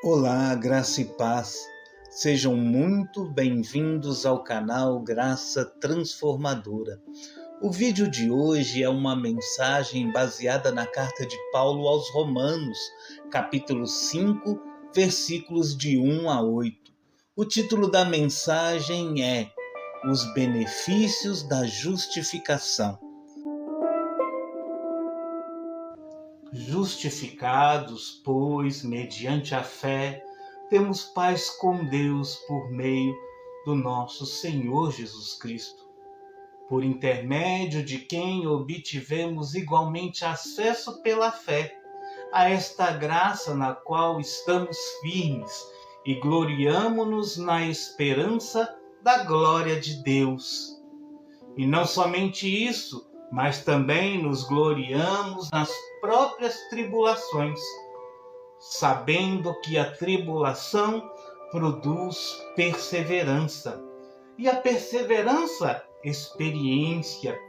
Olá, graça e paz. Sejam muito bem-vindos ao canal Graça Transformadora. O vídeo de hoje é uma mensagem baseada na carta de Paulo aos Romanos, capítulo 5, versículos de 1 a 8. O título da mensagem é Os benefícios da justificação. Justificados, pois, mediante a fé, temos paz com Deus por meio do nosso Senhor Jesus Cristo, por intermédio de quem obtivemos igualmente acesso pela fé a esta graça na qual estamos firmes e gloriamo-nos na esperança da glória de Deus. E não somente isso, mas também nos gloriamos nas próprias tribulações, sabendo que a tribulação produz perseverança, e a perseverança, experiência,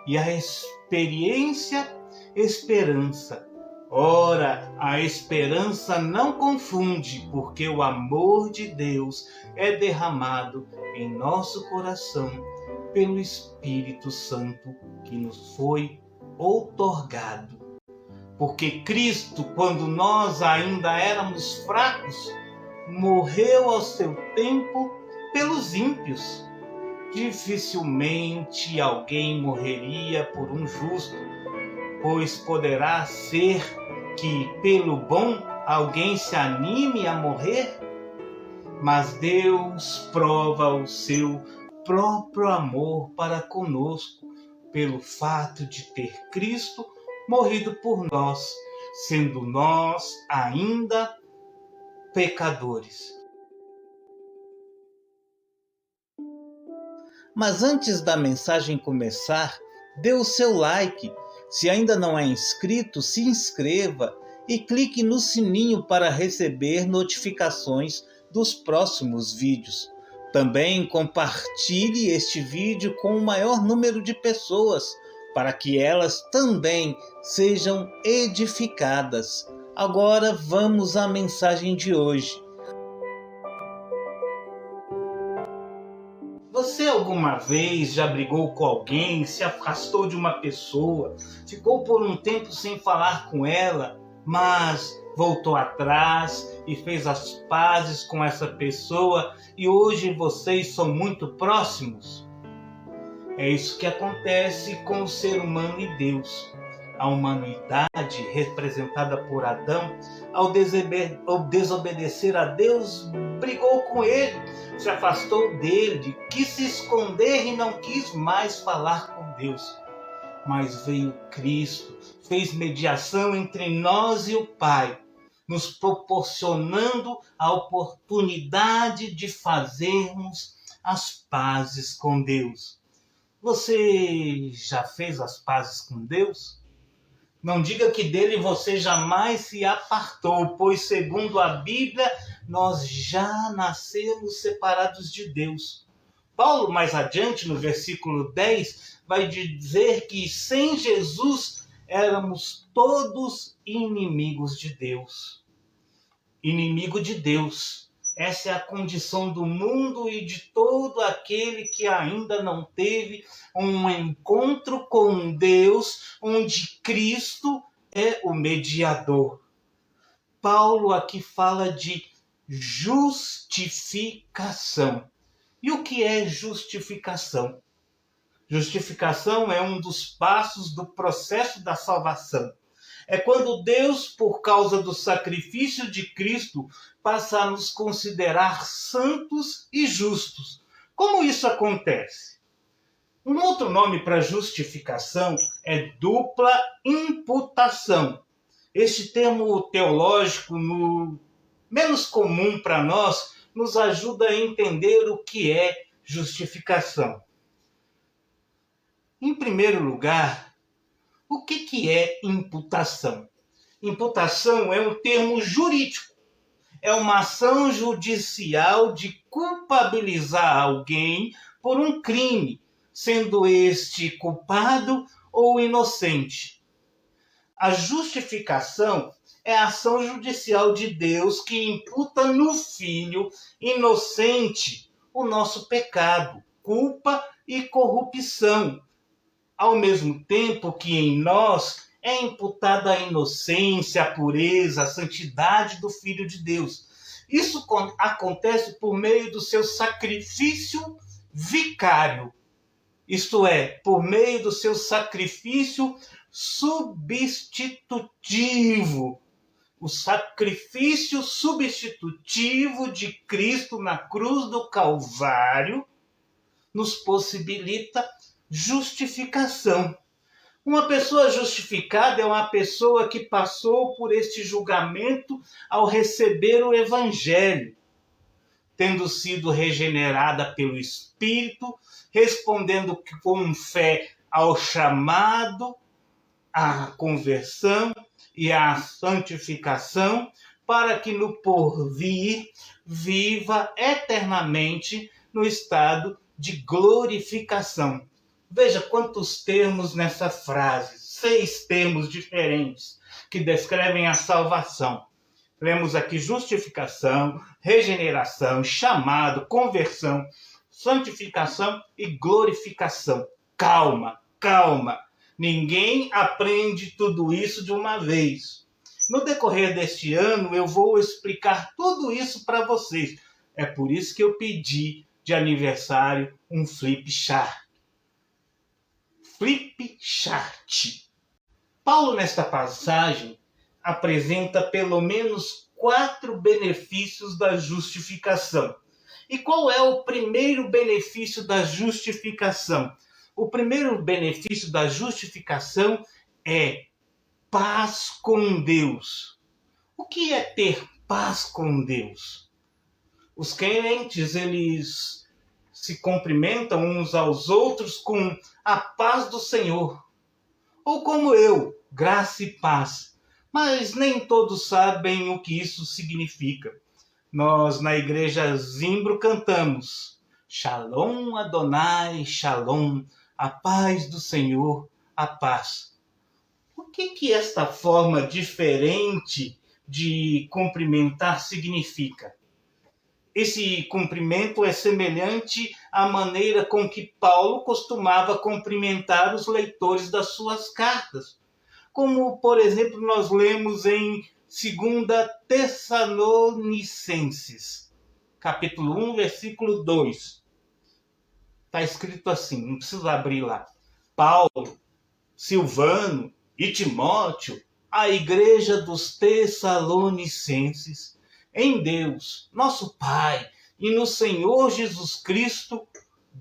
e a experiência, esperança. Ora, a esperança não confunde, porque o amor de Deus é derramado em nosso coração pelo Espírito Santo que nos foi outorgado. Porque Cristo, quando nós ainda éramos fracos, morreu ao seu tempo pelos ímpios. Dificilmente alguém morreria por um justo, pois poderá ser que pelo bom alguém se anime a morrer, mas Deus prova o seu próprio amor para conosco pelo fato de ter Cristo morrido por nós, sendo nós ainda pecadores. Mas antes da mensagem começar, dê o seu like. Se ainda não é inscrito, se inscreva e clique no sininho para receber notificações dos próximos vídeos. Também compartilhe este vídeo com o maior número de pessoas, para que elas também sejam edificadas. Agora vamos à mensagem de hoje. Você alguma vez já brigou com alguém, se afastou de uma pessoa, ficou por um tempo sem falar com ela, mas voltou atrás e fez as pazes com essa pessoa e hoje vocês são muito próximos? É isso que acontece com o ser humano e Deus. A humanidade, representada por Adão, ao desobedecer a Deus, brigou com ele, se afastou dele, quis se esconder e não quis mais falar com Deus. Mas veio Cristo, fez mediação entre nós e o Pai, nos proporcionando a oportunidade de fazermos as pazes com Deus. Você já fez as pazes com Deus? Não diga que dele você jamais se apartou, pois segundo a Bíblia, nós já nascemos separados de Deus. Paulo, mais adiante, no versículo 10, vai dizer que sem Jesus éramos todos inimigos de Deus. Inimigo de Deus. Essa é a condição do mundo e de todo aquele que ainda não teve um encontro com Deus, onde Cristo é o mediador. Paulo aqui fala de justificação. E o que é justificação? Justificação é um dos passos do processo da salvação. É quando Deus, por causa do sacrifício de Cristo, passa a nos considerar santos e justos. Como isso acontece? Um outro nome para justificação é dupla imputação. Este termo teológico, menos comum para nós, nos ajuda a entender o que é justificação. Em primeiro lugar, o que é imputação? Imputação é um termo jurídico. É uma ação judicial de culpabilizar alguém por um crime, sendo este culpado ou inocente. A justificação é a ação judicial de Deus que imputa no Filho inocente o nosso pecado, culpa e corrupção, ao mesmo tempo que em nós é imputada a inocência, a pureza, a santidade do Filho de Deus. Isso acontece por meio do seu sacrifício vicário, isto é, por meio do seu sacrifício substitutivo. O sacrifício substitutivo de Cristo na cruz do Calvário nos possibilita justificação. Uma pessoa justificada é uma pessoa que passou por este julgamento ao receber o Evangelho, tendo sido regenerada pelo Espírito, respondendo com fé ao chamado, à conversão e à santificação, para que no porvir viva eternamente no estado de glorificação. Veja quantos termos nessa frase, 6 termos diferentes que descrevem a salvação. Lemos aqui justificação, regeneração, chamado, conversão, santificação e glorificação. Calma, calma. Ninguém aprende tudo isso de uma vez. No decorrer deste ano, eu vou explicar tudo isso para vocês. É por isso que eu pedi de aniversário um flip chart. Flip chart. Paulo, nesta passagem, apresenta pelo menos 4 benefícios da justificação. E qual é o primeiro benefício da justificação? O primeiro benefício da justificação é paz com Deus. O que é ter paz com Deus? Os crentes, eles se cumprimentam uns aos outros com a paz do Senhor. Ou como eu, graça e paz. Mas nem todos sabem o que isso significa. Nós, na igreja Zimbro, cantamos Shalom Adonai, Shalom, a paz do Senhor, a paz. O que esta forma diferente de cumprimentar significa? Esse cumprimento é semelhante à maneira com que Paulo costumava cumprimentar os leitores das suas cartas. Como, por exemplo, nós lemos em 2 Tessalonicenses, capítulo 1, versículo 2. Está escrito assim, não precisa abrir lá. Paulo, Silvano e Timóteo, a igreja dos Tessalonicenses, em Deus, nosso Pai, e no Senhor Jesus Cristo,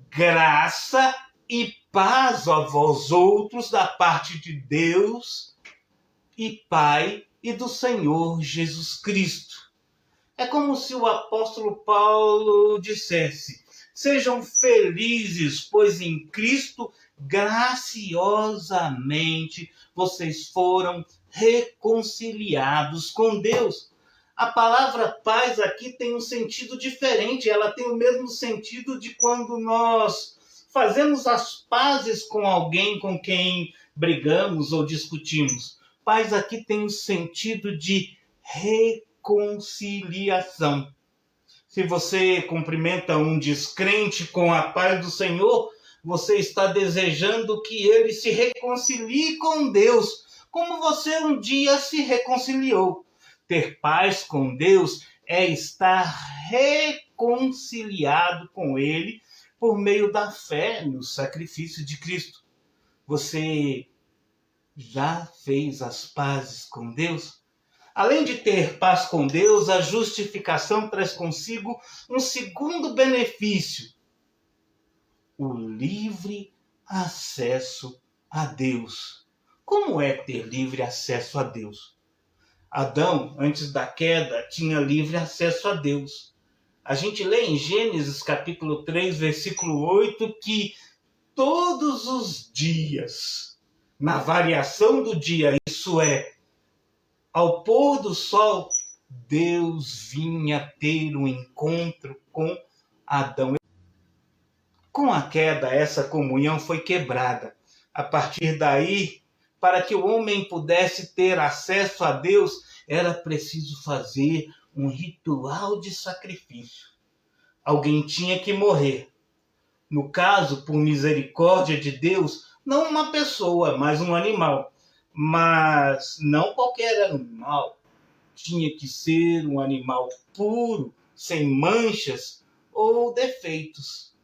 graça e paz a vós outros da parte de Deus e Pai e do Senhor Jesus Cristo. É como se o apóstolo Paulo dissesse: sejam felizes, pois em Cristo graciosamente vocês foram reconciliados com Deus. A palavra paz aqui tem um sentido diferente, ela tem o mesmo sentido de quando nós fazemos as pazes com alguém com quem brigamos ou discutimos. Paz aqui tem o sentido de reconciliação. Se você cumprimenta um descrente com a paz do Senhor, você está desejando que ele se reconcilie com Deus, como você um dia se reconciliou. Ter paz com Deus é estar reconciliado com Ele por meio da fé no sacrifício de Cristo. Você já fez as pazes com Deus? Além de ter paz com Deus, a justificação traz consigo um segundo benefício: o livre acesso a Deus. Como é ter livre acesso a Deus? Adão, antes da queda, tinha livre acesso a Deus. A gente lê em Gênesis capítulo 3, versículo 8, que todos os dias, na variação do dia, isso é, ao pôr do sol, Deus vinha ter um encontro com Adão. Com a queda, essa comunhão foi quebrada. A partir daí, para que o homem pudesse ter acesso a Deus, era preciso fazer um ritual de sacrifício. Alguém tinha que morrer. No caso, por misericórdia de Deus, não uma pessoa, mas um animal. Mas não qualquer animal. Tinha que ser um animal puro, sem manchas ou defeitos.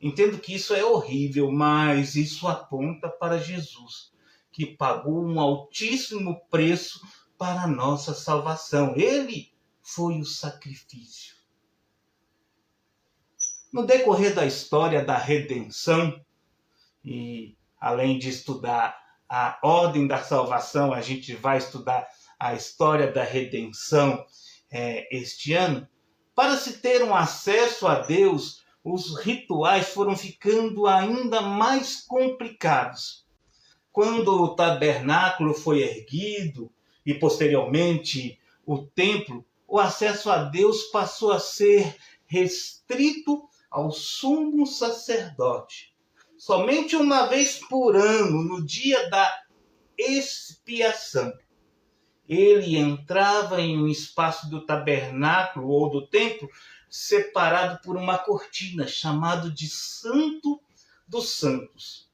Entendo que isso é horrível, mas isso aponta para Jesus, que pagou um altíssimo preço para a nossa salvação. Ele foi o sacrifício. No decorrer da história da redenção, e além de estudar a ordem da salvação, a gente vai estudar a história da redenção este ano. Para se ter um acesso a Deus, os rituais foram ficando ainda mais complicados. Quando o tabernáculo foi erguido e posteriormente o templo, o acesso a Deus passou a ser restrito ao sumo sacerdote. Somente uma vez por ano, no dia da expiação, ele entrava em um espaço do tabernáculo ou do templo separado por uma cortina, chamado de Santo dos Santos.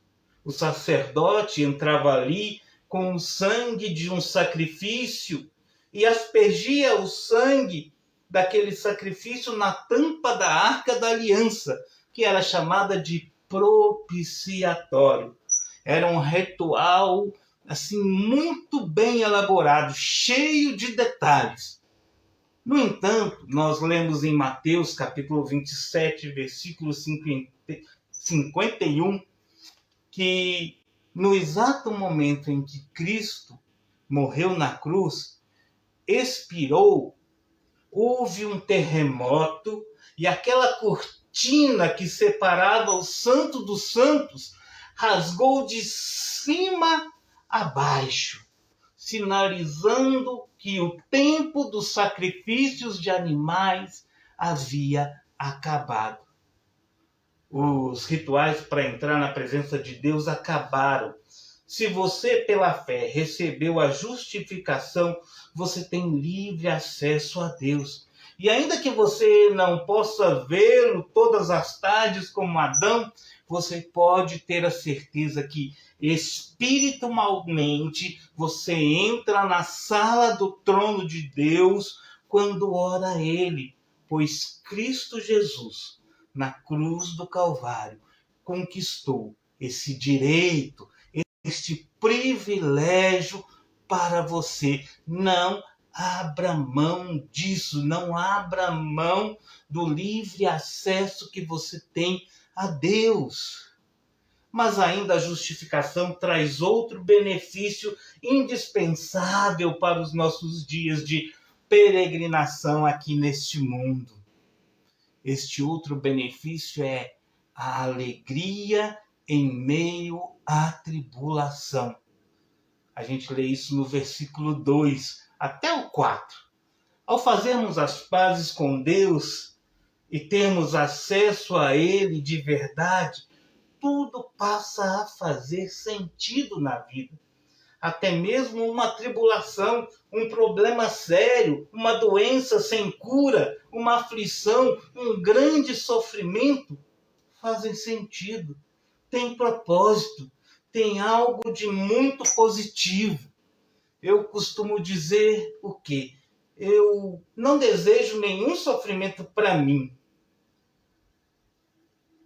O sacerdote entrava ali com o sangue de um sacrifício e aspergia o sangue daquele sacrifício na tampa da Arca da Aliança, que era chamada de propiciatório. Era um ritual assim muito bem elaborado, cheio de detalhes. No entanto, nós lemos em Mateus capítulo 27, versículo 51, que no exato momento em que Cristo morreu na cruz, expirou, houve um terremoto e aquela cortina que separava o Santo dos Santos rasgou de cima a baixo, sinalizando que o tempo dos sacrifícios de animais havia acabado. Os rituais para entrar na presença de Deus acabaram. Se você, pela fé, recebeu a justificação, você tem livre acesso a Deus. E ainda que você não possa vê-lo todas as tardes como Adão, você pode ter a certeza que espiritualmente você entra na sala do trono de Deus quando ora a Ele, pois Cristo Jesus, na cruz do Calvário, conquistou esse direito, este privilégio para você. Não abra mão disso, não abra mão do livre acesso que você tem a Deus. Mas ainda a justificação traz outro benefício indispensável para os nossos dias de peregrinação aqui neste mundo. Este outro benefício é a alegria em meio à tribulação. A gente lê isso no versículo 2 até o 4. Ao fazermos as pazes com Deus e termos acesso a Ele de verdade, tudo passa a fazer sentido na vida. Até mesmo uma tribulação, um problema sério, uma doença sem cura, uma aflição, um grande sofrimento, fazem sentido, tem propósito, tem algo de muito positivo. Eu costumo dizer o quê? Eu não desejo nenhum sofrimento para mim.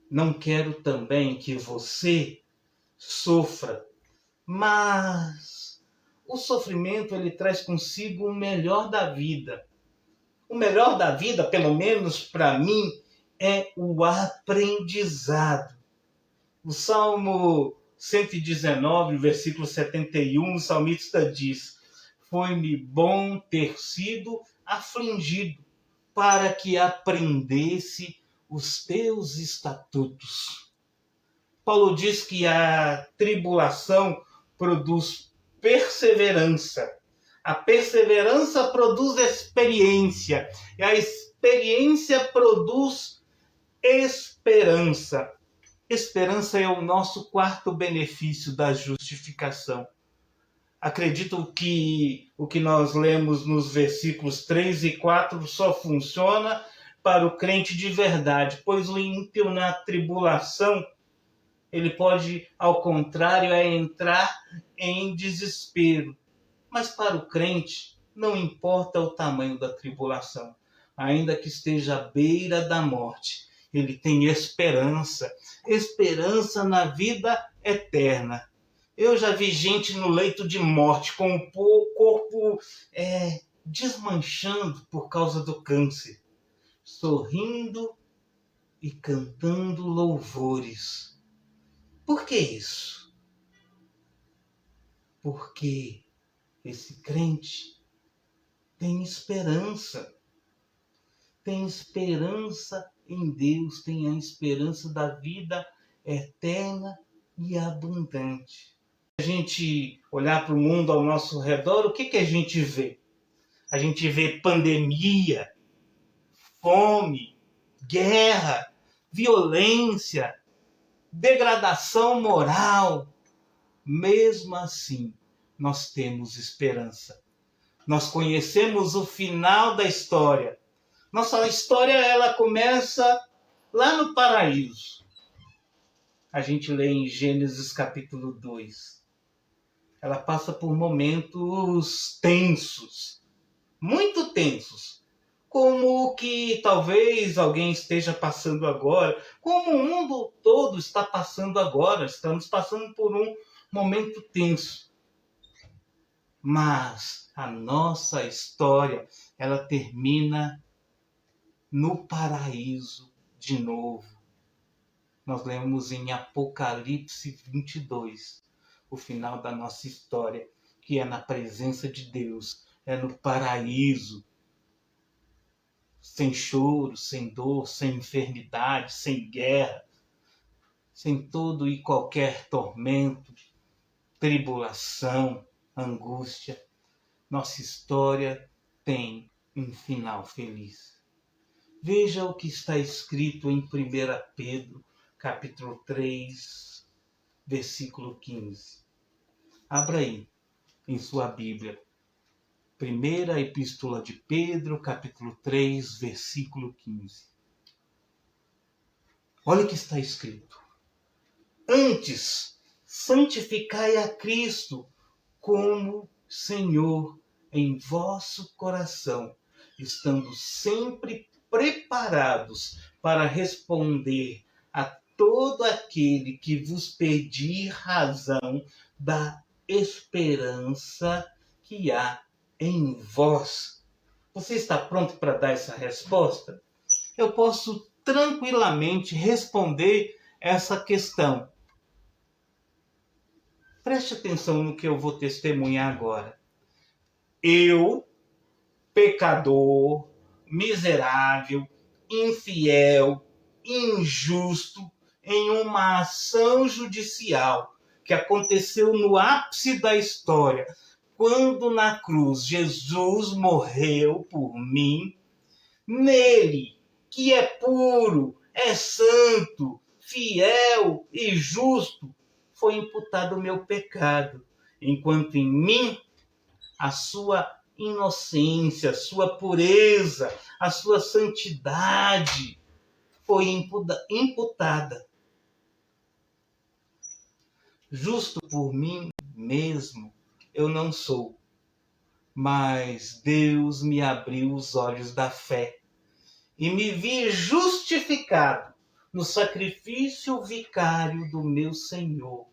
Não quero também que você sofra, mas o sofrimento ele traz consigo o melhor da vida. O melhor da vida, pelo menos para mim, é o aprendizado. O Salmo 119, versículo 71, o salmista diz: foi-me bom ter sido afligido, para que aprendesse os teus estatutos. Paulo diz que a tribulação produz perseverança. A perseverança produz experiência. E a experiência produz esperança. Esperança é o nosso quarto benefício da justificação. Acredito que o que nós lemos nos versículos 3 e 4 só funciona para o crente de verdade, pois o ímpio na tribulação, ele pode, ao contrário, entrar em desespero. Mas para o crente, não importa o tamanho da tribulação, ainda que esteja à beira da morte, ele tem esperança, esperança na vida eterna. Eu já vi gente no leito de morte com o corpo desmanchando por causa do câncer, sorrindo e cantando louvores. Por que isso? Porque esse crente tem esperança em Deus, tem a esperança da vida eterna e abundante. A gente olhar para o mundo ao nosso redor, o que a gente vê? A gente vê pandemia, fome, guerra, violência, degradação moral. Mesmo assim, nós temos esperança. Nós conhecemos o final da história. Nossa história, ela começa lá no paraíso. A gente lê em Gênesis capítulo 2. Ela passa por momentos tensos, muito tensos, como o que talvez alguém esteja passando agora, como o mundo todo está passando agora. Estamos passando por um momento tenso. Mas a nossa história, ela termina no paraíso de novo. Nós lemos em Apocalipse 22, o final da nossa história, que é na presença de Deus, é no paraíso, sem choro, sem dor, sem enfermidade, sem guerra, sem todo e qualquer tormento, tribulação, angústia. Nossa história tem um final feliz. Veja o que está escrito em 1 Pedro, capítulo 3, versículo 15. Abra aí em sua Bíblia. Primeira Epístola de Pedro, capítulo 3, versículo 15. Olha o que está escrito. Antes, santificai a Cristo como Senhor em vosso coração, estando sempre preparados para responder a todo aquele que vos pedir razão da esperança que há em vós. Você está pronto para dar essa resposta? Eu posso tranquilamente responder essa questão. Preste atenção no que eu vou testemunhar agora. Eu, pecador, miserável, infiel, injusto, em uma ação judicial que aconteceu no ápice da história, quando na cruz Jesus morreu por mim, nele, que é puro, é santo, fiel e justo, foi imputado o meu pecado, enquanto em mim a sua inocência, a sua pureza, a sua santidade foi imputada. Justo por mim mesmo eu não sou, mas Deus me abriu os olhos da fé e me vi justificado no sacrifício vicário do meu Senhor,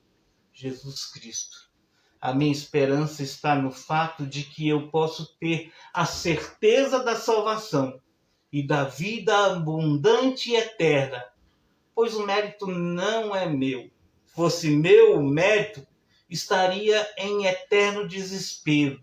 Jesus Cristo. A minha esperança está no fato de que eu posso ter a certeza da salvação e da vida abundante e eterna, pois o mérito não é meu. Fosse meu o mérito, estaria em eterno desespero,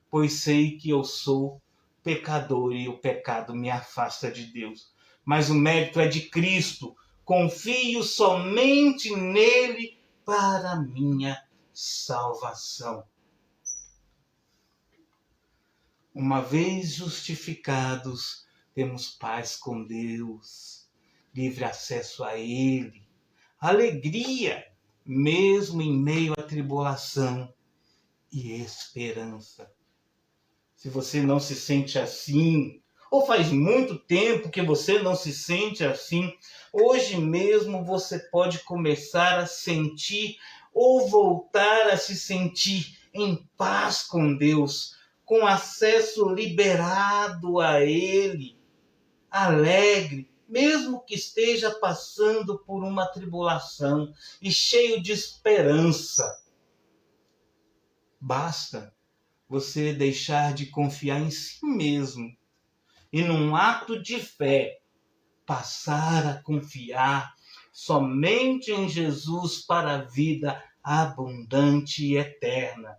pois sei que eu sou pecador e o pecado me afasta de Deus. Mas o mérito é de Cristo. Confio somente nele para a minha salvação. Uma vez justificados, temos paz com Deus, livre acesso a Ele, alegria, mesmo em meio à tribulação, e esperança. Se você não se sente assim, ou faz muito tempo que você não se sente assim, hoje mesmo você pode começar a sentir ou voltar a se sentir em paz com Deus, com acesso liberado a Ele, alegre, mesmo que esteja passando por uma tribulação e cheio de esperança. Basta você deixar de confiar em si mesmo e, num ato de fé, passar a confiar somente em Jesus para a vida abundante e eterna.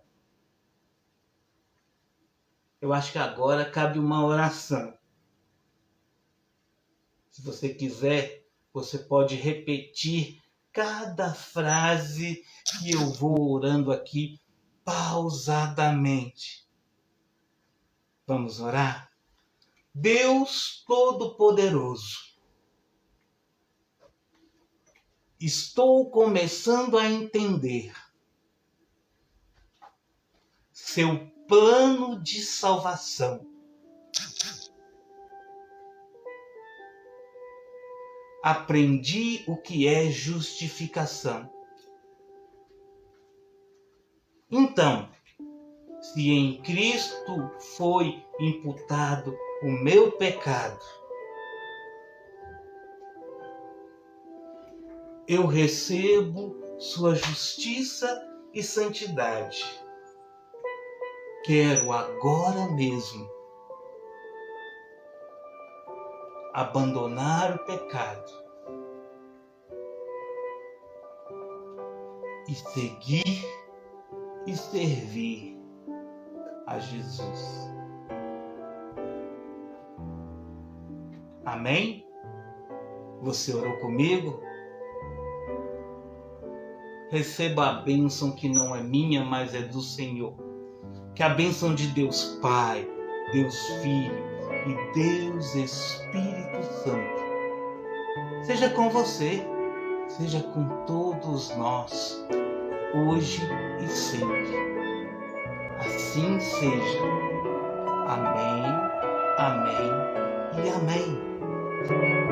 Eu acho que agora cabe uma oração. Se você quiser, você pode repetir cada frase que eu vou orando aqui pausadamente. Vamos orar? Deus Todo-Poderoso, estou começando a entender seu plano de salvação. Aprendi o que é justificação. Então, se em Cristo foi imputado o meu pecado, eu recebo sua justiça e santidade. Quero agora mesmo abandonar o pecado e seguir e servir a Jesus. Amém? Você orou comigo? Receba a bênção que não é minha, mas é do Senhor. Que a bênção de Deus Pai, Deus Filho e Deus Espírito Santo seja com você, seja com todos nós, hoje e sempre. Assim seja. Amém, amém e amém.